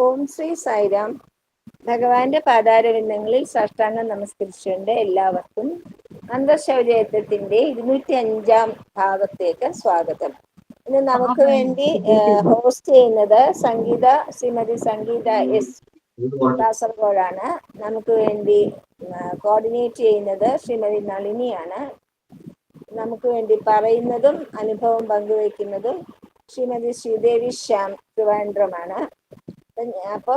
ഓം ശ്രീ സായിരാം. ഭഗവാന്റെ പാതാരവിന്ദങ്ങളിൽ സാഷ്ടാംഗം നമസ്കരിച്ചുകൊണ്ട് എല്ലാവർക്കും അന്തർശൗര്യയജ്ഞത്തിന്റെ 205 ഭാഗത്തേക്ക് സ്വാഗതം. ഇന്ന് നമുക്ക് വേണ്ടി ഹോസ്റ്റ് ചെയ്യുന്നത് ശ്രീമതി സംഗീത എസ് കാസർഗോഡാണ്. നമുക്ക് വേണ്ടി കോർഡിനേറ്റ് ചെയ്യുന്നത് ശ്രീമതി നളിനിയാണ്. നമുക്ക് വേണ്ടി പറയുന്നതും അനുഭവം പങ്കുവയ്ക്കുന്നതും ശ്രീമതി ശ്രീദേവി ശ്യാം ട്രിവാൻഡ്രമാണ്. അപ്പൊ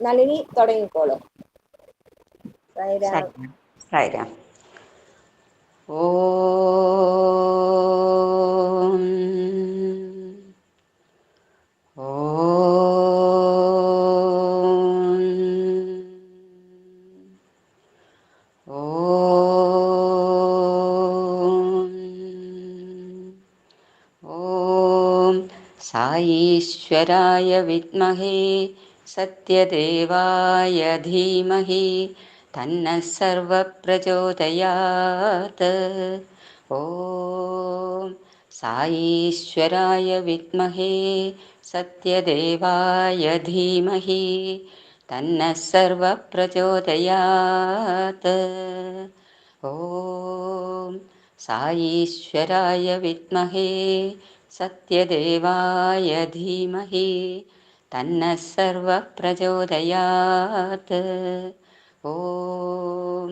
നളിനി തുടങ്ങിക്കോളും. സായിരാം. ഓം സായീശ്വരായ വിദ്മഹേ സത്യദേവായ ധീമഹി തന്നഃ സർവഃ പ്രചോദയാത്. ഓം സായീശ്വരായ വിദ്മഹേ സത്യദേവായ ധീമഹി തന്നഃ സർവഃ പ്രചോദയാത്. ഓം സായീശ്വരായ വിദ്മഹേ സത്യദേവായ ധീമഹി തന്നഃ സർവഃ പ്രചോദയാത്. ഓം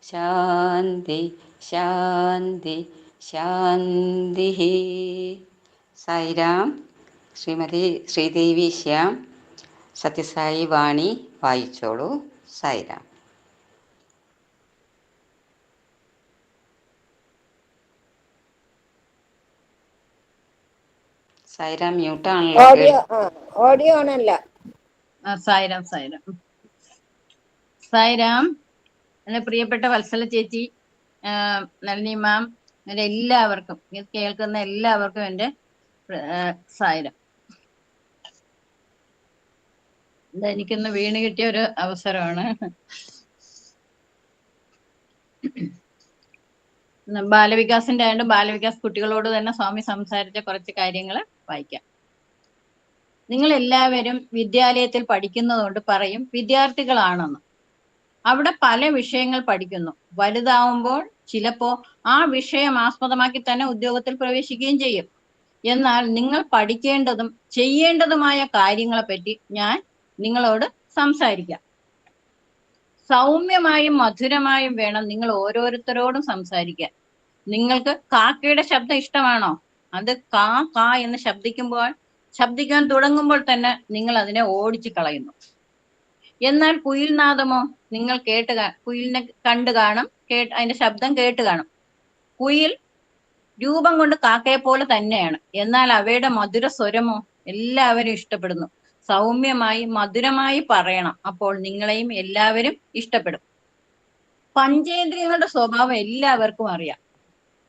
ശാന്തി ശാന്തി ശാന്തി. സായിരാം. ശ്രീമതി ശ്രീദേവി ശ്യാം സത്യസായി വാണി വായിച്ചോളൂ. സായിരാം. സായിരാം മ്യൂട്ടാണല്ലോ. ഓഡിയോ ആണല്ല. സായിരാം സായിരാം സായിരാം. എന്റെ പ്രിയപ്പെട്ട വത്സല ചേച്ചി, നളിനി മാം, എന്റെ എല്ലാവർക്കും, ഇത് കേൾക്കുന്ന എല്ലാവർക്കും എന്റെ സായിരാം. ഇതെനിക്കൊന്ന് വീണ് കിട്ടിയ ഒരു അവസരമാണ്. ബാലവികാസിന്റെ ആയതുകൊണ്ട് ബാലവികാസ് കുട്ടികളോട് തന്നെ സ്വാമി സംസാരിച്ച കുറച്ച് കാര്യങ്ങൾ വായിക്കാം. നിങ്ങൾ എല്ലാവരും വിദ്യാലയത്തിൽ പഠിക്കുന്നതുകൊണ്ട് പറയും വിദ്യാർത്ഥികളാണെന്ന്. അവിടെ പല വിഷയങ്ങൾ പഠിക്കുന്നു. വലുതാവുമ്പോൾ ചിലപ്പോ ആ വിഷയം ആസ്പദമാക്കി തന്നെ ഉദ്യോഗത്തിൽ പ്രവേശിക്കുകയും ചെയ്യും. എന്നാൽ നിങ്ങൾ പഠിക്കേണ്ടതും ചെയ്യേണ്ടതുമായ കാര്യങ്ങളെ പറ്റി ഞാൻ നിങ്ങളോട് സംസാരിക്കാം. സൗമ്യമായും മധുരമായും വേണം നിങ്ങൾ ഓരോരുത്തരോടും സംസാരിക്കാൻ. നിങ്ങൾക്ക് കാക്കയുടെ ശബ്ദം ഇഷ്ടമാണോ? അത് കാ കാ എന്ന് ശബ്ദിക്കാൻ തുടങ്ങുമ്പോൾ തന്നെ നിങ്ങൾ അതിനെ ഓടിച്ചു കളയുന്നു. എന്നാൽ കുയിൽനാദമോ? നിങ്ങൾ കുയിലിനെ കണ്ടു കാണും, അതിന്റെ ശബ്ദം കേട്ട് കാണും. കുയിൽ രൂപം കൊണ്ട് കാക്കയെ പോലെ തന്നെയാണ്. എന്നാൽ അവയുടെ മധുര സ്വരമോ എല്ലാവരും ഇഷ്ടപ്പെടുന്നു. സൗമ്യമായി മധുരമായി പറയണം, അപ്പോൾ നിങ്ങളെയും എല്ലാവരും ഇഷ്ടപ്പെടും. പഞ്ചേന്ദ്രിയങ്ങളുടെ സ്വഭാവം എല്ലാവർക്കും അറിയാം.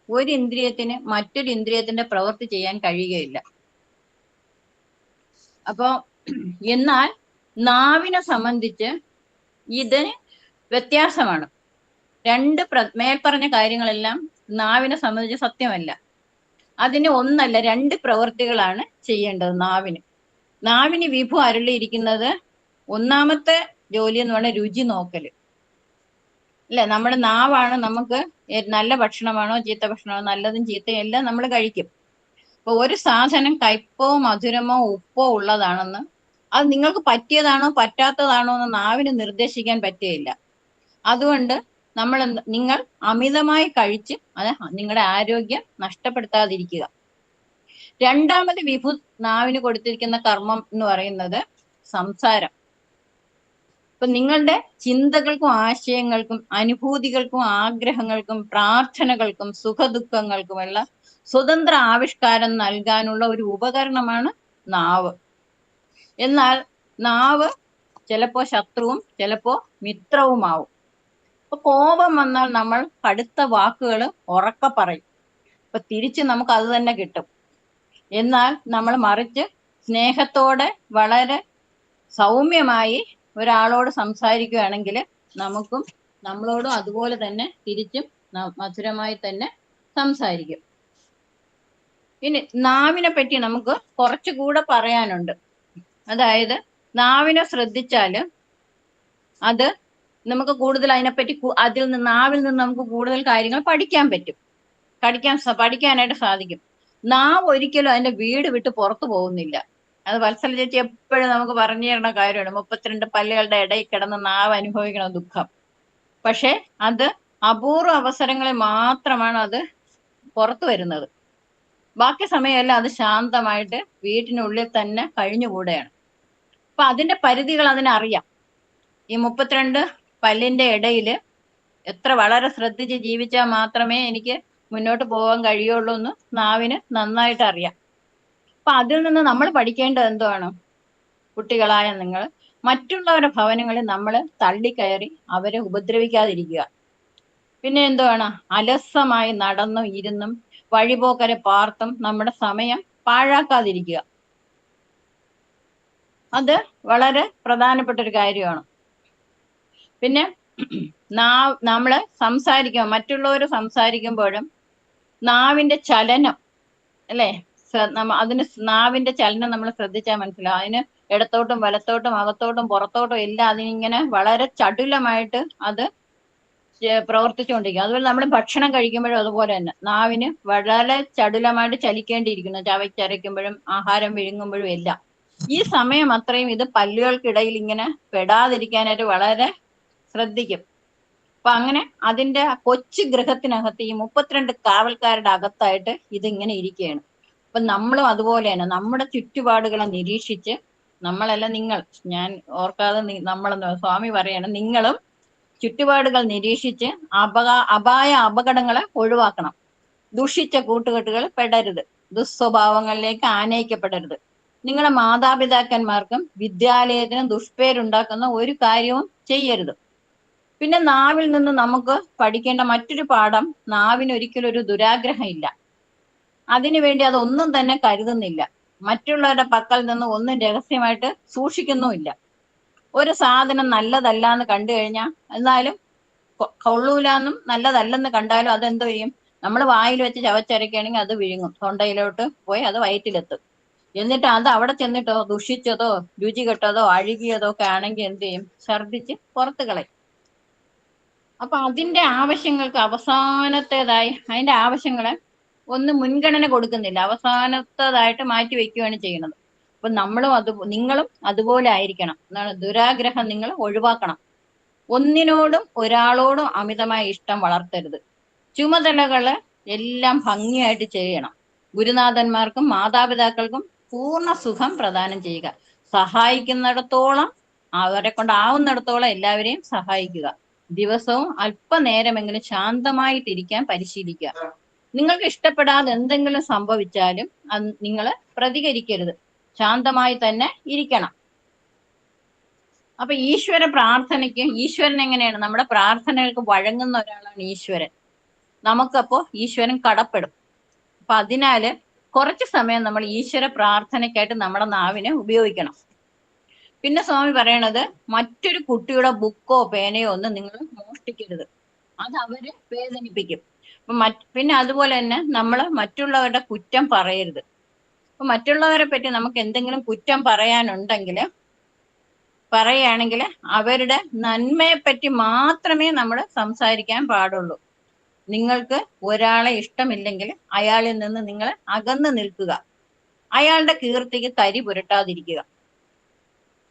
ഒരു ഇന്ദ്രിയത്തിന് മറ്റൊരു ഇന്ദ്രിയത്തിന്റെ പ്രവൃത്തി ചെയ്യാൻ കഴിയുകയില്ല. അപ്പോ എന്നാൽ നാവിനെ സംബന്ധിച്ച് ഇതിന് വ്യത്യാസമാണ്. മേൽപ്പറഞ്ഞ കാര്യങ്ങളെല്ലാം നാവിനെ സംബന്ധിച്ച് സത്യമല്ല. അതിന് ഒന്നല്ല 2 പ്രവൃത്തികളാണ് ചെയ്യേണ്ടത്. നാവിന് വിഭു അരുളിയിരിക്കുന്നത് ഒന്നാമത്തെ ജോലി എന്ന് പറഞ്ഞാൽ രുചി നോക്കല്. അല്ലെ, നമ്മുടെ നാവാണ് നമുക്ക് നല്ല ഭക്ഷണമാണോ ചീത്ത ഭക്ഷണമാണോ, നല്ലതും ചീത്തയും എല്ലാം നമ്മൾ കഴിക്കും. അപ്പൊ ഒരു സാധനം കയ്പോ മധുരമോ ഉപ്പോ ഉള്ളതാണെന്ന് അത് നിങ്ങൾക്ക് പറ്റിയതാണോ പറ്റാത്തതാണോ എന്ന് നാവിന് നിർദ്ദേശിക്കാൻ പറ്റുകയില്ല. അതുകൊണ്ട് നിങ്ങൾ അമിതമായി കഴിച്ച് അത് നിങ്ങളുടെ ആരോഗ്യം നഷ്ടപ്പെടുത്താതിരിക്കുക. രണ്ടാമത് വിഭു നാവിന് കൊടുത്തിരിക്കുന്ന കർമ്മം എന്ന് പറയുന്നത് സംസാരം. ഇപ്പൊ നിങ്ങളുടെ ചിന്തകൾക്കും ആശയങ്ങൾക്കും അനുഭൂതികൾക്കും ആഗ്രഹങ്ങൾക്കും പ്രാർത്ഥനകൾക്കും സുഖദുഃഖങ്ങൾക്കുമുള്ള സ്വതന്ത്ര ആവിഷ്കാരം നൽകാനുള്ള ഒരു ഉപകരണമാണ് നാവ്. എന്നാൽ നാവ് ചിലപ്പോ ശത്രുവും ചിലപ്പോ മിത്രവുമാവും. ഇപ്പൊ കോപം വന്നാൽ നമ്മൾ കടുത്ത വാക്കുകൾ ഉറക്കെ പറയും. ഇപ്പൊ തിരിച്ച് നമുക്ക് അത് തന്നെ കിട്ടും. എന്നാൽ നമ്മൾ മറിച്ച് സ്നേഹത്തോടെ വളരെ സൗമ്യമായി ഒരാളോട് സംസാരിക്കുകയാണെങ്കിൽ നമ്മളോടും അതുപോലെ തന്നെ തിരിച്ചും മധുരമായി തന്നെ സംസാരിക്കും. ഇനി നാവിനെ പറ്റി നമുക്ക് കുറച്ചുകൂടെ പറയാനുണ്ട്. അതായത് നാവിനെ ശ്രദ്ധിച്ചാല് അത് നമുക്ക് കൂടുതൽ അതിനെപ്പറ്റി നാവിൽ നിന്ന് നമുക്ക് കൂടുതൽ കാര്യങ്ങൾ പഠിക്കാൻ പറ്റും, പഠിക്കാനായിട്ട് സാധിക്കും. നാവ് ഒരിക്കലും അതിന്റെ വീട് വിട്ട് പുറത്തു പോകുന്നില്ല. അത് വത്സല ചേച്ചി എപ്പോഴും നമുക്ക് പറഞ്ഞു തരുന്ന കാര്യമാണ്. 32 പല്ലുകളുടെ ഇടയിൽ കിടന്ന് നാവ് അനുഭവിക്കണ ദുഃഖം. പക്ഷെ അത് അപൂർവ അവസരങ്ങളിൽ മാത്രമാണ് അത് പുറത്തു വരുന്നത്. ബാക്കി സമയമെല്ലാം അത് ശാന്തമായിട്ട് വീട്ടിനുള്ളിൽ തന്നെ കഴിഞ്ഞുകൂടെയാണ്. അപ്പൊ അതിന്റെ പരിധികൾ അതിനറിയാം. ഈ 32 പല്ലിന്റെ ഇടയില് വളരെ ശ്രദ്ധിച്ച് ജീവിച്ചാൽ മാത്രമേ എനിക്ക് മുന്നോട്ട് പോകാൻ കഴിയുള്ളൂ എന്ന് നാവിന് നന്നായിട്ട് അറിയാം. അപ്പൊ അതിൽ നിന്ന് നമ്മൾ പഠിക്കേണ്ടത് എന്താണ്? കുട്ടികളായ നിങ്ങൾ മറ്റുള്ളവരുടെ ഭവനങ്ങളിൽ നമ്മൾ തള്ളിക്കയറി അവരെ ഉപദ്രവിക്കാതിരിക്കുക. പിന്നെ എന്തുവാണ്? അലസമായി നടന്നും ഇരുന്നും വഴിപോക്കരെ പാർത്തും നമ്മുടെ സമയം പാഴാക്കാതിരിക്കുക. അത് വളരെ പ്രധാനപ്പെട്ട ഒരു കാര്യമാണ്. പിന്നെ നമ്മള് മറ്റുള്ളവർ സംസാരിക്കുമ്പോഴും നാവിന്റെ ചലനം, അല്ലെ, അതിന് നാവിന്റെ ചലനം നമ്മൾ ശ്രദ്ധിച്ചാൽ മനസ്സിലാവും. അതിന് ഇടത്തോട്ടും വലത്തോട്ടും അകത്തോട്ടും പുറത്തോട്ടും എല്ലാം അതിനിങ്ങനെ വളരെ ചടുലമായിട്ട് അത് പ്രവർത്തിച്ചുകൊണ്ടിരിക്കും. അതുപോലെ നമ്മൾ ഭക്ഷണം കഴിക്കുമ്പോഴും അതുപോലെ തന്നെ നാവിന് വളരെ ചടുലമായിട്ട് ചലിക്കേണ്ടിയിരിക്കുന്നു. ചവച്ചരയ്ക്കുമ്പോഴും ആഹാരം വിഴുങ്ങുമ്പോഴും എല്ലാം. ഈ സമയം അത്രയും ഇത് പല്ലുകൾക്കിടയിൽ ഇങ്ങനെ പെടാതിരിക്കാനായിട്ട് വളരെ ശ്രദ്ധിക്കും. അപ്പൊ അങ്ങനെ അതിന്റെ കൊച്ചു ഗൃഹത്തിനകത്ത് ഈ 32 കാവൽക്കാരുടെ അകത്തായിട്ട് ഇതിങ്ങനെ ഇരിക്കുകയാണ്. അപ്പൊ നമ്മളും അതുപോലെ തന്നെ നമ്മുടെ ചുറ്റുപാടുകളെ നിരീക്ഷിച്ച്, നമ്മളല്ല നിങ്ങൾ, ഞാൻ ഓർക്കാതെ നമ്മളെന്ന് സ്വാമി പറയാണ്, നിങ്ങളും ചുറ്റുപാടുകൾ നിരീക്ഷിച്ച് അപായ അപകടങ്ങളെ ഒഴിവാക്കണം. ദുഷിച്ച കൂട്ടുകെട്ടുകൾ പെടരുത്, ദുസ്വഭാവങ്ങളിലേക്ക് ആനയിക്കപ്പെടരുത്. നിങ്ങളെ മാതാപിതാക്കന്മാർക്കും വിദ്യാലയത്തിനും ദുഷ്പേരുണ്ടാക്കുന്ന ഒരു കാര്യവും ചെയ്യരുത്. പിന്നെ നാവിൽ നിന്ന് നമുക്ക് പഠിക്കേണ്ട മറ്റൊരു പാഠം, നാവിന് ഒരിക്കലും ഒരു ദുരാഗ്രഹം ഇല്ല. അതിനുവേണ്ടി അതൊന്നും തന്നെ കരുതുന്നില്ല. മറ്റുള്ളവരുടെ പക്കൽ നിന്ന് ഒന്നും രഹസ്യമായിട്ട് സൂക്ഷിക്കുന്നുമില്ല. ഒരു സാധനം നല്ലതല്ല എന്ന് കണ്ടു കഴിഞ്ഞാൽ, എന്നാലും കൊള്ളൂലെന്നും നല്ലതല്ലെന്ന് കണ്ടാലും അതെന്തോ ചെയ്യും? നമ്മൾ വായിൽ വെച്ച് ചവച്ചരക്കുകയാണെങ്കിൽ അത് വിഴുങ്ങും, തൊണ്ടയിലോട്ട് പോയി അത് വയറ്റിലെത്തും. എന്നിട്ട് അത് അവിടെ ചെന്നിട്ടോ ദുഷിച്ചതോ രുചി കെട്ടതോ അഴുകിയതോ ഒക്കെ ആണെങ്കിൽ എന്ത് ചെയ്യും? ഛർദിച്ച് പുറത്ത് കളയും. അപ്പൊ അതിന്റെ ആവശ്യങ്ങൾക്ക് അതിന്റെ ആവശ്യങ്ങളെ ഒന്നും മുൻഗണന കൊടുക്കുന്നില്ല, അവസാനത്തേതായിട്ട് മാറ്റി വെക്കുകയാണ് ചെയ്യുന്നത്. അപ്പൊ നിങ്ങളും അതുപോലെ ആയിരിക്കണം എന്നാണ്. ദുരാഗ്രഹം നിങ്ങൾ ഒഴിവാക്കണം. ഒന്നിനോടും ഒരാളോടും അമിതമായ ഇഷ്ടം വളർത്തരുത്. ചുമതലകള് എല്ലാം ഭംഗിയായിട്ട് ചെയ്യണം. ഗുരുനാഥന്മാർക്കും മാതാപിതാക്കൾക്കും പൂർണ്ണ സുഖം പ്രദാനം ചെയ്യുക. സഹായിക്കുന്നിടത്തോളം, അവരെ കൊണ്ടാവുന്നിടത്തോളം എല്ലാവരെയും സഹായിക്കുക. ദിവസവും അല്പനേരമെങ്കിലും ശാന്തമായിട്ടിരിക്കാൻ പരിശീലിക്കുക. നിങ്ങൾക്ക് ഇഷ്ടപ്പെടാതെ എന്തെങ്കിലും സംഭവിച്ചാലും നിങ്ങൾ പ്രതികരിക്കരുത്, ശാന്തമായി തന്നെ ഇരിക്കണം. അപ്പൊ ഈശ്വരൻ എങ്ങനെയാണ്? നമ്മുടെ പ്രാർത്ഥനകൾക്ക് വഴങ്ങുന്ന ഒരാളാണ് ഈശ്വരൻ. നമുക്കപ്പോ ഈശ്വരൻ കടപ്പെടും. അപ്പൊ അതിനാല് കുറച്ച് സമയം നമ്മൾ ഈശ്വര പ്രാർത്ഥനയ്ക്കായിട്ട് നമ്മുടെ നാവിനെ ഉപയോഗിക്കണം. പിന്നെ സ്വാമി പറയണത്, മറ്റൊരു കുട്ടിയുടെ ബുക്കോ പേനയോ ഒന്നും നിങ്ങൾ മോഷ്ടിക്കരുത്, അത് അവരെ വേദനിപ്പിക്കും. പിന്നെ അതുപോലെ തന്നെ നമ്മൾ മറ്റുള്ളവരുടെ കുറ്റം പറയരുത്. അപ്പൊ മറ്റുള്ളവരെ പറ്റി നമുക്ക് എന്തെങ്കിലും കുറ്റം പറയുകയാണെങ്കിൽ അവരുടെ നന്മയെ പറ്റി മാത്രമേ നമ്മൾ സംസാരിക്കാൻ പാടുള്ളൂ. നിങ്ങൾക്ക് ഒരാളെ ഇഷ്ടമില്ലെങ്കിൽ അയാളിൽ നിന്ന് നിങ്ങൾ അകന്നു നിൽക്കുക. അയാളുടെ കീർത്തിക്ക് കരി പുരട്ടാതിരിക്കുക.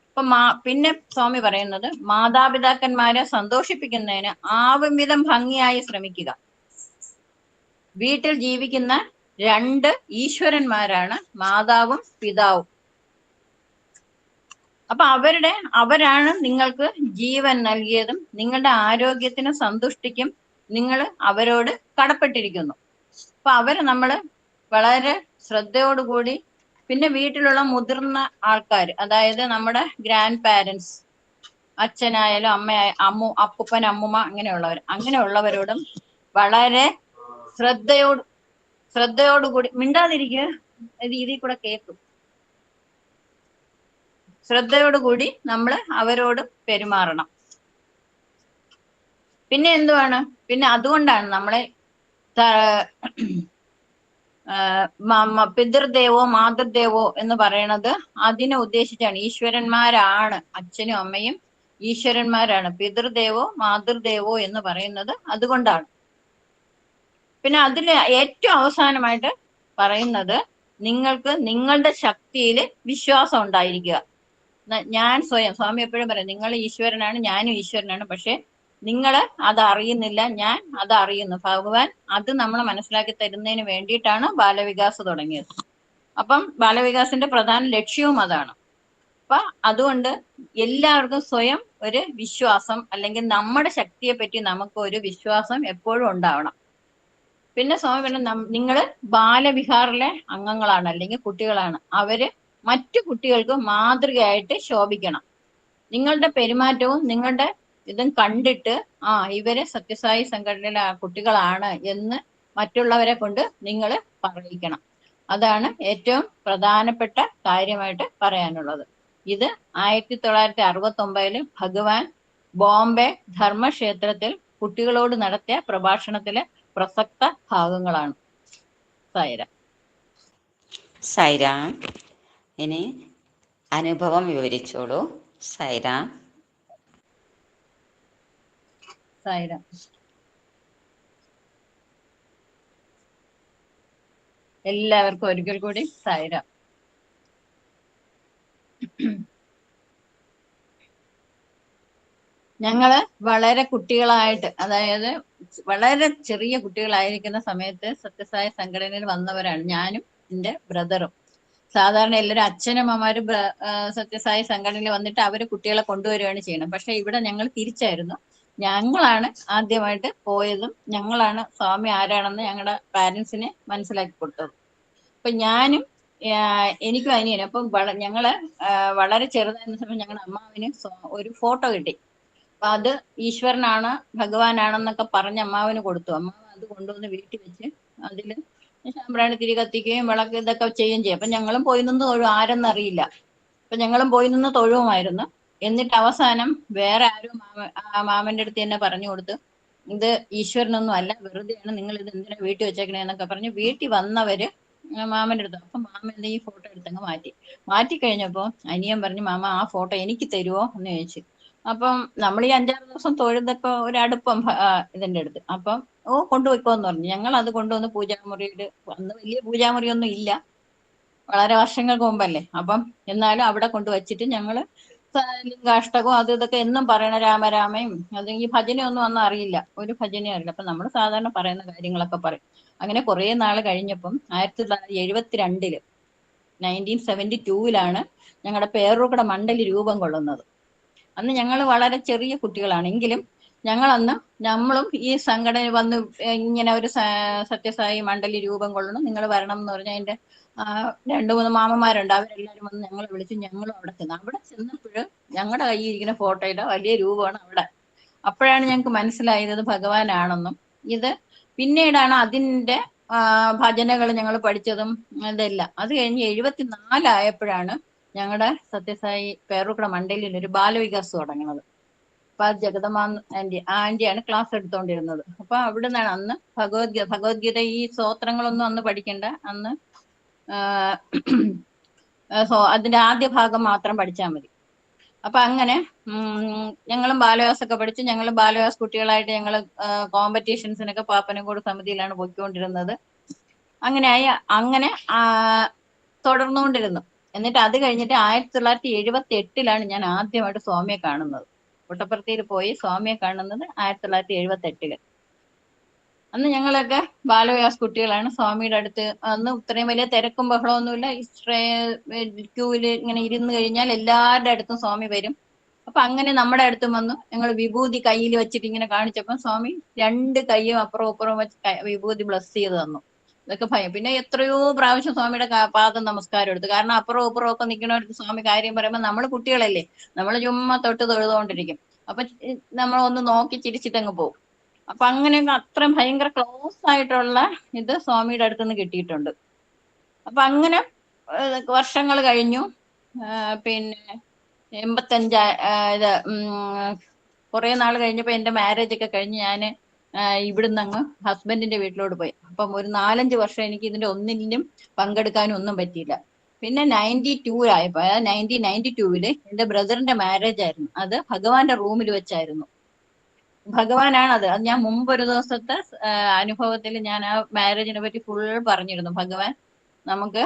അപ്പൊ പിന്നെ സ്വാമി പറയുന്നത്, മാതാപിതാക്കന്മാരെ സന്തോഷിപ്പിക്കുന്നതിന് ആവും വിധം ഭംഗിയായി ശ്രമിക്കുക. വീട്ടിൽ ജീവിക്കുന്ന 2 ഈശ്വരന്മാരാണ് മാതാവും പിതാവും. അപ്പൊ അവരാണ് നിങ്ങൾക്ക് ജീവൻ നൽകിയതും നിങ്ങളുടെ ആരോഗ്യത്തിനും സന്തുഷ്ടിക്കും നിങ്ങൾ അവരോട് കടപ്പെട്ടിരിക്കുന്നു. അപ്പൊ നമ്മള് വളരെ ശ്രദ്ധയോടുകൂടി, പിന്നെ വീട്ടിലുള്ള മുതിർന്ന ആൾക്കാർ, അതായത് നമ്മുടെ ഗ്രാൻഡ് പാരൻസ്, അച്ഛനായാലും അപ്പൂപ്പൻ അമ്മുമ്മ അങ്ങനെയുള്ളവരോടും വളരെ ശ്രദ്ധയോടുകൂടി മിണ്ടാതിരിക്കുക, രീതിയിൽ കൂടെ കേൾക്കും. ശ്രദ്ധയോടുകൂടി നമ്മൾ അവരോട് പെരുമാറണം. പിന്നെ എന്തുവാണ്? പിന്നെ അതുകൊണ്ടാണ് നമ്മളെ പിതൃദേവോ മാതൃദേവോ എന്ന് പറയണത് അതിനെ ഉദ്ദേശിച്ചാണ്. ഈശ്വരന്മാരാണ്, അച്ഛനും അമ്മയും ഈശ്വരന്മാരാണ്. പിതൃദേവോ മാതൃദേവോ എന്ന് പറയുന്നത് അതുകൊണ്ടാണ്. പിന്നെ അതിൽ ഏറ്റവും അവസാനമായിട്ട് പറയുന്നത് നിങ്ങൾക്ക് നിങ്ങളുടെ ശക്തിയിൽ വിശ്വാസം ഉണ്ടായിരിക്കുക. ഞാൻ സ്വയം, സ്വാമി എപ്പോഴും പറയും, നിങ്ങൾ ഈശ്വരനാണ്, ഞാനും ഈശ്വരനാണ്, പക്ഷെ നിങ്ങൾ അത് അറിയുന്നില്ല, ഞാൻ അത് അറിയുന്നു. ഭഗവാൻ അത് നമ്മളെ മനസ്സിലാക്കി തരുന്നതിന് വേണ്ടിയിട്ടാണ് ബാലവികാസ് തുടങ്ങിയത്. അപ്പം ബാലവികാസിന്റെ പ്രധാന ലക്ഷ്യവും അതാണ്. അപ്പൊ അതുകൊണ്ട് എല്ലാവർക്കും സ്വയം ഒരു വിശ്വാസം, അല്ലെങ്കിൽ നമ്മുടെ ശക്തിയെ പറ്റി നമുക്ക് ഒരു വിശ്വാസം എപ്പോഴും ഉണ്ടാവണം. പിന്നെ സ്വാമി പറഞ്ഞ നിങ്ങള് ബാലവിഹാറിലെ അംഗങ്ങളാണ്, അല്ലെങ്കിൽ കുട്ടികളാണ്. അവര് മറ്റു കുട്ടികൾക്ക് മാതൃകയായിട്ട് ശോഭിക്കണം. നിങ്ങളുടെ പെരുമാറ്റവും നിങ്ങളുടെ ഇതും കണ്ടിട്ട് ഇവര് സത്യസായി സംഘടനയിലെ കുട്ടികളാണ് എന്ന് മറ്റുള്ളവരെ കൊണ്ട് നിങ്ങൾ പറയിക്കണം. അതാണ് ഏറ്റവും പ്രധാനപ്പെട്ട കാര്യമായിട്ട് പറയാനുള്ളത്. ഇത് 1969 ഭഗവാൻ ബോംബെ ധർമ്മക്ഷേത്രത്തിൽ കുട്ടികളോട് നടത്തിയ പ്രഭാഷണത്തിലെ പ്രസക്ത ഭാഗങ്ങളാണ്. സായിരാം. സായിരാം. ഇനി അനുഭവം വിവരിച്ചോളൂ. സായിരാം. സായിരാം. എല്ലാവർക്കും ഒരിക്കൽ കൂടി സായിരാം. ഞങ്ങള് വളരെ കുട്ടികളായിട്ട്, അതായത് വളരെ ചെറിയ കുട്ടികളായിരിക്കുന്ന സമയത്ത് സത്യസായ സംഘടനയിൽ വന്നവരാണ് ഞാനും എന്റെ ബ്രദറും. സാധാരണ എല്ലാവരും അച്ഛനമ്മമാരും സത്യസായി സംഘടനയിൽ വന്നിട്ട് അവര് കുട്ടികളെ കൊണ്ടുവരികയാണ് ചെയ്യണം. പക്ഷെ ഇവിടെ ഞങ്ങൾ തിരിച്ചായിരുന്നു. ഞങ്ങളാണ് ആദ്യമായിട്ട് പോയതും ഞങ്ങളാണ് സ്വാമി ആരാണെന്ന് ഞങ്ങളുടെ പാരന്റ്സിനെ മനസ്സിലാക്കി കൊടുത്തത്. അപ്പൊ ഞാനും എനിക്കും അനിയനും, അപ്പം ഞങ്ങള് വളരെ ചെറുതായിരുന്ന സമയം ഞങ്ങളുടെ അമ്മാവിന് ഒരു ഫോട്ടോ കിട്ടി. അപ്പൊ അത് ഈശ്വരനാണ്, ഭഗവാനാണെന്നൊക്കെ പറഞ്ഞ് അമ്മാവിന് കൊടുത്തു. അമ്മാവ് അത് കൊണ്ടുവന്ന് വീട്ടിൽ വെച്ച് അതില് സാമ്പ്രാണി തിരി കത്തിക്കുകയും വിളക്ക് ഇതൊക്കെ ചെയ്യുകയും ചെയ്യും. അപ്പൊ ഞങ്ങളും പോയി നിന്ന് തൊഴും, ആരെന്നറിയില്ല. അപ്പൊ ഞങ്ങളും പോയി നിന്ന് തൊഴുവുമായിരുന്നു. എന്നിട്ട് അവസാനം വേറെ ആരും മാമന്റെ അടുത്ത് തന്നെ പറഞ്ഞു കൊടുത്തു, ഇത് ഈശ്വരനൊന്നും അല്ല, വെറുതെയാണ്, നിങ്ങൾ ഇത് എന്തിനാ വീട്ടിൽ വെച്ചേക്കണേന്നൊക്കെ പറഞ്ഞ് വീട്ടിൽ വന്നവര് മാമന്റെ അടുത്ത്. അപ്പൊ മാമ എന്താ ഈ ഫോട്ടോ എടുത്തങ്ങ് മാറ്റി കഴിഞ്ഞപ്പോ അനിയൻ പറഞ്ഞു, മാമ ആ ഫോട്ടോ എനിക്ക് തരുമോ എന്ന് ചോദിച്ചു. അപ്പം നമ്മൾ ഈ 5-6 ദിവസം തൊഴുതൊക്കെ ഒരു അടുപ്പം ഇതിന്റെ അടുത്ത്. അപ്പം കൊണ്ടുപോയിക്കോന്ന് പറഞ്ഞു. ഞങ്ങൾ അത് കൊണ്ടുവന്ന് പൂജാമുറിയിൽ, അന്ന് വലിയ പൂജാമുറിയൊന്നും ഇല്ല, വളരെ വർഷങ്ങൾക്ക് മുമ്പല്ലേ. അപ്പം എന്നാലും അവിടെ കൊണ്ടുവച്ചിട്ട് ഞങ്ങള് ലിംഗാഷ്ടകവും അത് ഇതൊക്കെ എന്നും പറയണ രാമരാമയും അത് ഈ ഭജനയൊന്നും അന്ന് അറിയില്ല, ഒരു ഭജനയും അറിയില്ല. അപ്പൊ നമ്മൾ സാധാരണ പറയുന്ന കാര്യങ്ങളൊക്കെ പറയും. അങ്ങനെ കുറെ നാൾ കഴിഞ്ഞപ്പം 1972 1972 ഞങ്ങളുടെ പേരൂർക്കട മണ്ഡലി രൂപം കൊള്ളുന്നത്. അന്ന് ഞങ്ങൾ വളരെ ചെറിയ കുട്ടികളാണെങ്കിലും നമ്മളും ഈ സംഘടന വന്ന് ഇങ്ങനെ ഒരു സത്യസായി മണ്ഡലി രൂപം കൊള്ളണം, നിങ്ങൾ വരണം എന്ന് പറഞ്ഞാൽ അതിന്റെ 2-3 മാമന്മാരുണ്ട്, അവരെല്ലാരും വന്ന് ഞങ്ങളെ വിളിച്ചു. ഞങ്ങളും അവിടെ ചെന്നപ്പോൾ ഞങ്ങളുടെ കയ്യിൽ ഇരിക്കുന്ന ഫോട്ടോയുടെ വലിയ രൂപമാണ് അവിടെ. അപ്പോഴാണ് ഞങ്ങൾക്ക് മനസ്സിലായത് ഭഗവാനാണെന്നും. ഇത് പിന്നീടാണ് അതിന്റെ ഭജനകൾ ഞങ്ങൾ പഠിച്ചതും ഇതെല്ലാം. അത് കഴിഞ്ഞ് 74 ആയപ്പോഴാണ് ഞങ്ങളുടെ സത്യസായി പേരൂർക്കട മണ്ഡലിൽ ഒരു ബാലവികാസ് തുടങ്ങുന്നത്. അപ്പൊ അത് ജഗദമ്മ ആന്റിയാണ് ക്ലാസ് എടുത്തോണ്ടിരുന്നത്. അപ്പൊ അവിടെ നിന്നാണ് അന്ന് ഭഗവത്ഗീത ഈ സ്തോത്രങ്ങളൊന്നും അന്ന് പഠിക്കണ്ട, അന്ന് അതിന്റെ ആദ്യ ഭാഗം മാത്രം പഠിച്ചാൽ മതി. അപ്പൊ അങ്ങനെ ഞങ്ങളും ബാലവികാസൊക്കെ പഠിച്ചു. ഞങ്ങൾ ബാലവികാസ് കുട്ടികളായിട്ട് ഞങ്ങൾ കോമ്പറ്റീഷൻസിനൊക്കെ പാപ്പനംകോട് സമിതിയിലാണ് പോയിക്കൊണ്ടിരുന്നത്. അങ്ങനെ തുടർന്നുകൊണ്ടിരുന്നു. എന്നിട്ട് അത് കഴിഞ്ഞിട്ട് 1978 ഞാൻ ആദ്യമായിട്ട് സ്വാമിയെ കാണുന്നത്. പുട്ടപ്പർത്തിയിൽ പോയി സ്വാമിയെ കാണുന്നത് 1978. അന്ന് ഞങ്ങളൊക്കെ ബാലവികാസ് കുട്ടികളാണ്. സ്വാമിയുടെ അടുത്ത് അന്ന് ഇത്രയും വലിയ തിരക്കും ബഹളമൊന്നുമില്ല. ക്യൂവില് ഇങ്ങനെ ഇരുന്ന് കഴിഞ്ഞാൽ എല്ലാവരുടെ അടുത്തും സ്വാമി വരും. അപ്പൊ അങ്ങനെ നമ്മുടെ അടുത്തും വന്നു. ഞങ്ങൾ വിഭൂതി കയ്യിൽ വെച്ചിട്ട് ഇങ്ങനെ കാണിച്ചപ്പോൾ സ്വാമി 2 കൈയും അപ്പുറവും ഇപ്പുറവും വെച്ച് വിഭൂതി ബ്ലസ് ചെയ്ത് തന്നു. ഇതൊക്കെ ഭയം. പിന്നെ എത്രയോ പ്രാവശ്യം സ്വാമിയുടെ പാദം നമസ്കാരം എടുത്തു. കാരണം അപ്പുറവും ഇപ്പുറവും ഒക്കെ നിൽക്കണവർക്ക് സ്വാമി കാര്യം പറയുമ്പോൾ നമ്മൾ കുട്ടികളല്ലേ, നമ്മൾ ചുമ്മാ തൊഴുതുകൊണ്ടിരിക്കും. അപ്പൊ നമ്മൾ ഒന്ന് നോക്കി ചിരിച്ചിട്ടങ്ങ് പോകും. അപ്പൊ അങ്ങനെയൊക്കെ അത്രയും ഭയങ്കര ക്ലോസ് ആയിട്ടുള്ള ഇത് സ്വാമിയുടെ അടുത്തുനിന്ന് കിട്ടിയിട്ടുണ്ട്. അപ്പൊ അങ്ങനെ വർഷങ്ങൾ കഴിഞ്ഞു. പിന്നെ 85 കുറെ നാൾ കഴിഞ്ഞപ്പോ എന്റെ മാരേജ് ഒക്കെ കഴിഞ്ഞ് ഞാൻ ഇവിടുന്ന് അങ്ങ് ഹസ്ബൻഡിന്റെ വീട്ടിലോട്ട് പോയി. അപ്പം ഒരു 4-5 വർഷം എനിക്ക് ഇതിന്റെ ഒന്നിനും പങ്കെടുക്കാനും ഒന്നും പറ്റിയില്ല. പിന്നെ 92 ആയപ്പോ, അതായത് 1992 എന്റെ ബ്രദറിന്റെ മാരേജ് ആയിരുന്നു. അത് ഭഗവാന്റെ റൂമിൽ വെച്ചായിരുന്നു. ഭഗവാനാണ് അത്. ഞാൻ മുമ്പ് ഒരു ദിവസത്തെ അനുഭവത്തിൽ ഞാൻ ആ മാരേജിനെ പറ്റി ഫുൾ പറഞ്ഞിരുന്നു. ഭഗവാൻ നമുക്ക്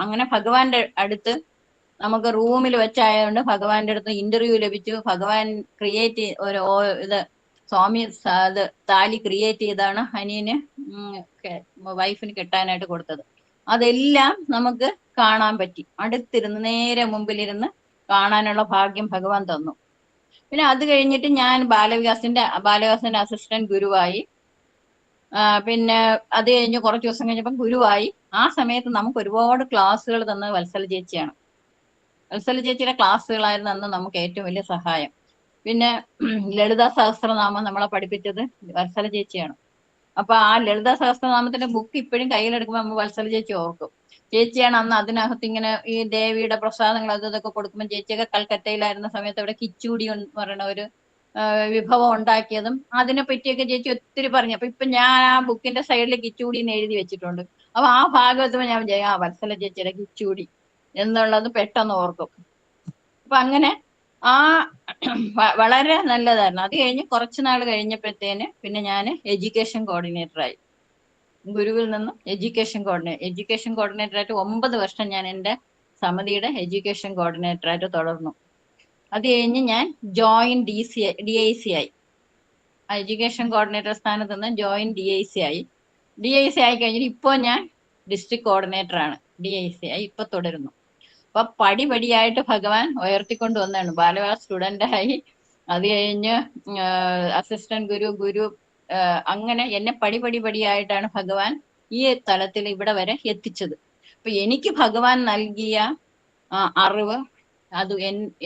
അങ്ങനെ ഭഗവാന്റെ അടുത്ത് നമുക്ക് റൂമിൽ വെച്ചായതുകൊണ്ട് ഭഗവാന്റെ അടുത്ത് ഇന്റർവ്യൂ ലഭിച്ചു. ഭഗവാൻ ക്രിയേറ്റ് ഇത് സ്വാമി അത് താലി ക്രിയേറ്റ് ചെയ്താണ് അനിയന് വൈഫിന് കെട്ടാനായിട്ട് കൊടുത്തത്. അതെല്ലാം നമുക്ക് കാണാൻ പറ്റി. അടുത്തിരുന്ന് നേരെ മുമ്പിലിരുന്ന് കാണാനുള്ള ഭാഗ്യം ഭഗവാൻ തന്നു. പിന്നെ അത് കഴിഞ്ഞിട്ട് ഞാൻ ബാലവികാസിന്റെ അസിസ്റ്റന്റ് ഗുരുവായി. പിന്നെ അത് കഴിഞ്ഞ് കുറച്ച് ദിവസം കഴിഞ്ഞപ്പം ഗുരുവായി. ആ സമയത്ത് നമുക്ക് ഒരുപാട് ക്ലാസ്സുകൾ തന്നത് വത്സല ചേച്ചിയാണ്. വത്സല ചേച്ചിയുടെ ക്ലാസ്സുകളായിരുന്നു അന്ന് നമുക്ക് ഏറ്റവും വലിയ സഹായം. പിന്നെ ലളിതാ സഹസ്രനാമം നമ്മളെ പഠിപ്പിച്ചത് വത്സല ചേച്ചിയാണ്. അപ്പൊ ആ ലളിതാ സഹസ്രനാമത്തിന്റെ ബുക്ക് ഇപ്പോഴും കയ്യിലെടുക്കുമ്പോൾ നമ്മൾ വത്സല ചേച്ചി ഓർക്കും. ചേച്ചിയാണ് അന്ന് അതിനകത്ത് ഇങ്ങനെ ഈ ദേവിയുടെ പ്രസാദങ്ങൾ അതൊക്കെ കൊടുക്കുമ്പോൾ, ചേച്ചിയൊക്കെ കൽക്കട്ടയിലായിരുന്ന സമയത്ത് അവിടെ കിച്ചൂടി എന്ന് പറയുന്ന ഒരു വിഭവം ഉണ്ടാക്കിയതും അതിനെ പറ്റിയൊക്കെ ചേച്ചി ഒത്തിരി പറഞ്ഞു. അപ്പൊ ഇപ്പൊ ഞാൻ ആ ബുക്കിന്റെ സൈഡിൽ കിച്ചൂടി എന്ന് എഴുതി വെച്ചിട്ടുണ്ട്. അപ്പൊ ആ ഭാഗത്തുമ്പോൾ ഞാൻ വിചാരിക്കും ആ വത്സല ചേച്ചിയുടെ കിച്ചൂടി എന്നുള്ളത് പെട്ടെന്ന് ഓർക്കും. അപ്പൊ അങ്ങനെ ആ വളരെ നല്ലതായിരുന്നു. അത് കഴിഞ്ഞ് കുറച്ചു നാൾ കഴിഞ്ഞപ്പോഴത്തേന് പിന്നെ ഞാൻ എഡ്യൂക്കേഷൻ കോർഡിനേറ്ററായി. ഗുരുവിൽ നിന്നും എഡ്യൂക്കേഷൻ കോർഡിനേറ്ററായിട്ട് 9 വർഷം ഞാൻ എൻ്റെ സമിതിയുടെ എഡ്യൂക്കേഷൻ കോർഡിനേറ്ററായിട്ട് തുടർന്നു. അത് കഴിഞ്ഞ് ഞാൻ ജോയിന്റ് DIC ആയി. എഡ്യൂക്കേഷൻ കോർഡിനേറ്റർ സ്ഥാനത്ത് നിന്ന് ജോയിന്റ് DIC ആയി. DIC ആയി കഴിഞ്ഞിട്ട് ഇപ്പോൾ ഞാൻ ഡിസ്ട്രിക്ട് കോർഡിനേറ്ററാണ്. DIC ആയി ഇപ്പൊ തുടരുന്നു. അപ്പൊ പടിപടിയായിട്ട് ഭഗവാൻ ഉയർത്തിക്കൊണ്ട് വന്നതാണ്. ബാലവികാസ് സ്റ്റുഡൻ്റായി, അത് കഴിഞ്ഞ് അസിസ്റ്റന്റ് ഗുരു അങ്ങനെ എന്നെ പടിപടിയായിട്ടാണ് ഭഗവാൻ ഈ തലത്തിൽ ഇവിടെ വരെ എത്തിച്ചത്. അപ്പൊ എനിക്ക് ഭഗവാൻ നൽകിയ അറിവ് അത്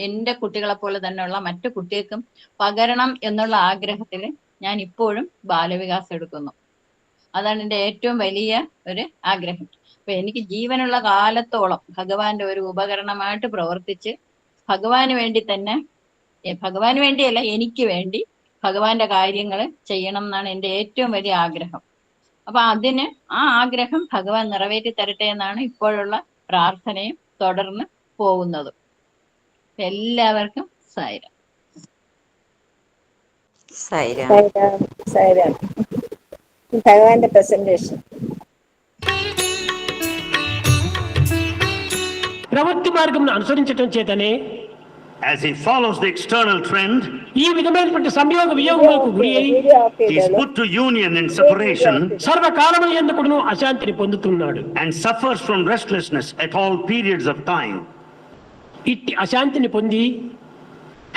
എൻ്റെ കുട്ടികളെ പോലെ തന്നെയുള്ള മറ്റു കുട്ടികൾക്കും പകരണം എന്നുള്ള ആഗ്രഹത്തിൽ ഞാൻ ഇപ്പോഴും ബാലവികാസം എടുക്കുന്നു. അതാണ് എൻ്റെ ഏറ്റവും വലിയ ഒരു ആഗ്രഹം. അപ്പൊ എനിക്ക് ജീവനുള്ള കാലത്തോളം ഭഗവാന്റെ ഒരു ഉപകരണമായിട്ട് പ്രവർത്തിച്ച് ഭഗവാന് വേണ്ടി തന്നെ, ഭഗവാന് വേണ്ടിയല്ല എനിക്ക് വേണ്ടി ഭഗവാന്റെ കാര്യങ്ങൾ ചെയ്യണം എന്നാണ് എൻ്റെ ഏറ്റവും വലിയ ആഗ്രഹം. അപ്പൊ അതിന് ആ ആഗ്രഹം ഭഗവാൻ നിറവേറ്റി തരട്ടെ എന്നാണ് ഇപ്പോഴുള്ള പ്രാർത്ഥനയും തുടർന്ന് പോകുന്നതും. എല്ലാവർക്കും സായിരാം. സായിരാം. ഭഗവാന്റെ പ്രസന്റേഷൻ. ప్రవృత్తి మార్గం అనుసరించటం చేతనే as he follows the external trend, ఈ విధమైనటువంటి సంయోగ వియోగములకు గురి అయి he is put to union and separation సర్వకాలముల యందు కూడాను అశాంతిని పొందుతున్నాడు and suffers from restlessness at all periods of time. ఇట్టి అశాంతిని పొంది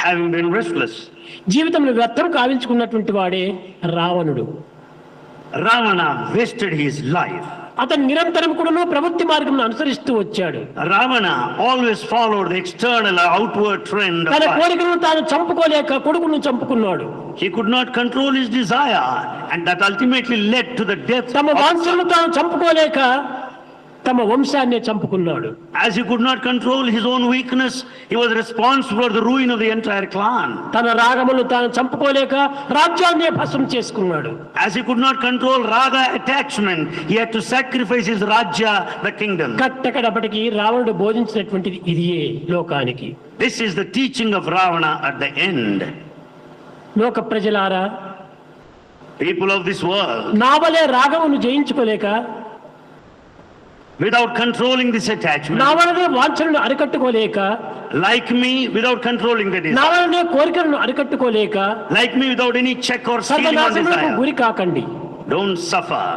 Having been restless, జీవితంలో వ్యర్థం కావించుకున్నటువంటి వాడే రావణుడు. Ravana wasted his life. అతను నిరంతరం కూడాను ప్రవృత్తి మార్గం అనుసరిస్తూ వచ్చాడు. Ravana always followed the external outward trend of తన life. కోరికలను తాను చంపుకోలేక కొడుకును చంపుకున్నాడు. He could not control his desire, and that ultimately led to the death తమ of వాంఛలను తాను చంపుకోలేక తమ వంశాన్ని చంపుకున్నాడు. As he could not control his own weakness, he was responsible for the ruin of the entire clan. తన రాగములను తాను చంపుకోలేక రాజ్యాన్ని భస్మం చేసుకున్నాడు. As he could not control raga attachment, he had to sacrifice his rajya, the kingdom. కట్టకడపటికి రావణుడు బోధించినటువంటిది ఇదియే లోకానికి. This is the teaching of Ravana at the end. లోక ప్రజలారా, People of this world, నా వలే రాగమును జయించుకోలేక, without controlling this నా attachment, వలనే వాంఛలను అరికట్టుకోలేక, like me, without controlling the నా desire, వలనే కోరికలను అరికట్టుకోలేక like me, without any check or ceiling on సర్వనాశనములకు desire, గురి కాకండి. don't suffer.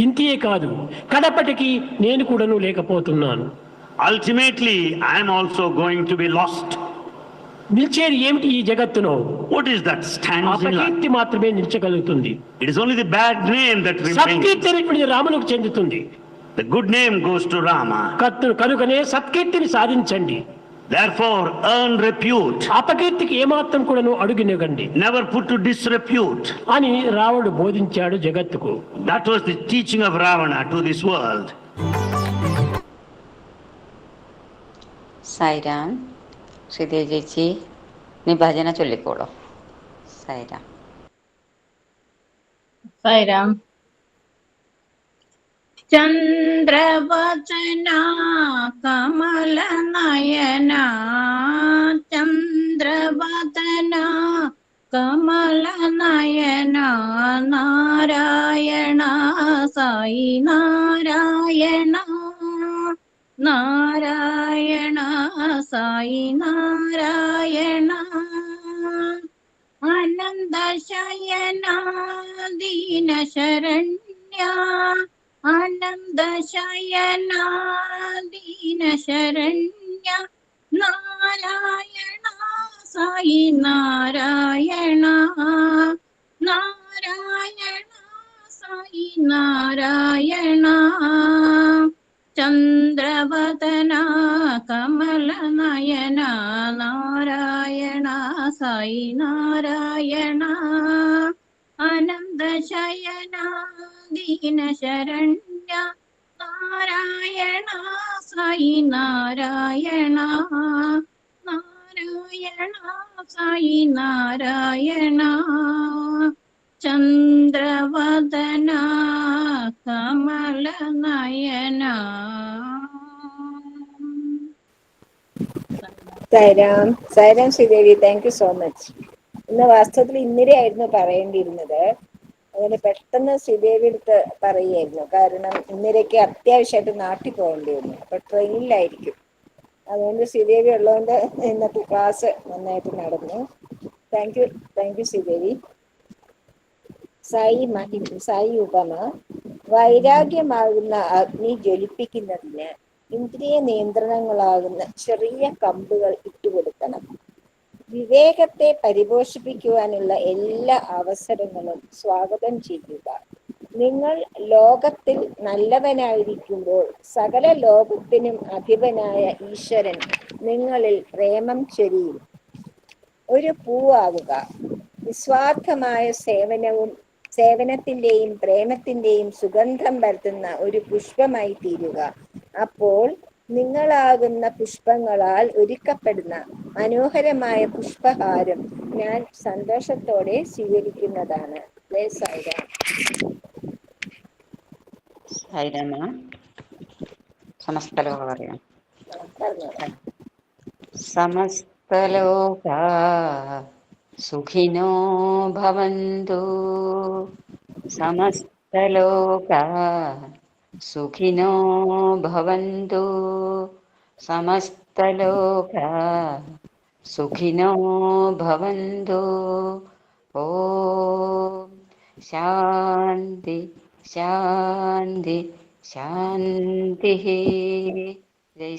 ఇంతే కాదు, కడపటికి నేను కూడాను లేకపోతున్నాను. Ultimately, I am also going to be lost. నిలిచేది ఏమిటి ఈ జగత్తులో? What is that stands in life? అపకీర్తి మాత్రమే నిలిచగలుగుతుంది. It is only the bad name that remains. సత్కీర్తి అనేటువంటిది రామునికి చెందుతుంది. The good name goes to Rama. కనుకనే సత్కీర్తిని సాధించండి. Therefore, earn repute. అపకీర్తికి ఏమాత్రం కూడాను అడుగునివ్వండి Never put to disrepute. అని రావణుడు బోధించాడు జగత్తుకు. That was the teaching of Ravana to this world. Sai Ram. Sridevi ചേച്ചി, നീ ഭജന ചൊല്ലിക്കോളൂ. സായിരാം. സായിരാം. ചന്ദ്രവദന കമല നയന, ചന്ദ്രവദന കമല നയന, നാരായണ സായി നാരായണ, നാരായണ സായി നാരായണ. ആനന്ദ ശയന ദീന ശരണ്യ, ആനന്ദ ശയന ദീന ശരണ്യ, നാരായണ സായി നാരായണ, നാരായണ സായി നാരായണ. ചന്ദ്രവദന കമല നയന, നാരായണ സായി നാരായണ, ആനന്ദ ശയന ദീന ശരണ്യ, നാരായണ സായി നാരായണ, നാരായണ സായി നാരായണ. ചന്ദ്രവദന കമല നയന. Sairam. Sairam Sridevi, thank you so much. ഇന്ന് വാസ്തവത്തിൽ ഇന്ദിരയായിരുന്നു പറയേണ്ടിയിരുന്നത്. അതിന് പെട്ടെന്ന് ശ്രീദേവി എടുത്ത് പറയുമായിരുന്നു. കാരണം ഇന്ദിരയ്ക്ക് അത്യാവശ്യമായിട്ട് നാട്ടിൽ പോകേണ്ടി വന്നു. അപ്പൊ ട്രെയിനിലായിരിക്കും. അതുകൊണ്ട് ശ്രീദേവി ഉള്ളതുകൊണ്ട് ഇന്നത്തെ ക്ലാസ് നന്നായിട്ട് നടന്നു. Thank you Sridevi. സായി ഉപമ. വൈരാഗ്യമാകുന്ന അഗ്നി ജ്വലിപ്പിക്കുന്നതിന് ഇന്ദ്രിയ നിയന്ത്രണങ്ങളാകുന്ന ചെറിയ കമ്പുകൾ ഇട്ടുകൊടുക്കണം. വിവേകത്തെ പരിപോഷിപ്പിക്കുവാനുള്ള എല്ലാ അവസരങ്ങളും സ്വാഗതം ചെയ്യുക. നിങ്ങൾ ലോകത്തിൽ നല്ലവനായിരിക്കുമ്പോൾ സകല ലോകത്തിനും അധിപനായ ഈശ്വരൻ നിങ്ങളിൽ പ്രേമം ചൊരിയും. ഒരു പൂവാകുക. നിസ്വാർത്ഥമായ സേവനത്തിന്റെയും പ്രേമത്തിന്റെയും സുഗന്ധം പരത്തുന്ന ഒരു പുഷ്പമായി തീരുക. അപ്പോൾ നിങ്ങളാകുന്ന പുഷ്പങ്ങളാൽ ഒരുക്കപ്പെടുന്ന മനോഹരമായ പുഷ്പഹാരം ഞാൻ സന്തോഷത്തോടെ സ്വീകരിക്കുന്നതാണ്. സായിരാം. സായിരാമ. സമസ്തലോക പറയാം. പറഞ്ഞോളാം. സമസ്തലോകാ സുഖിനോ ഭവന്തു, സമസ്തലോകാ സുഖിനോ ഭവന്തു, സമസ്തലോകാ സുഖിനോ ഭവന്തു. ഓം ശാന്തി ശാന്തി ശാന്തി. ജയ്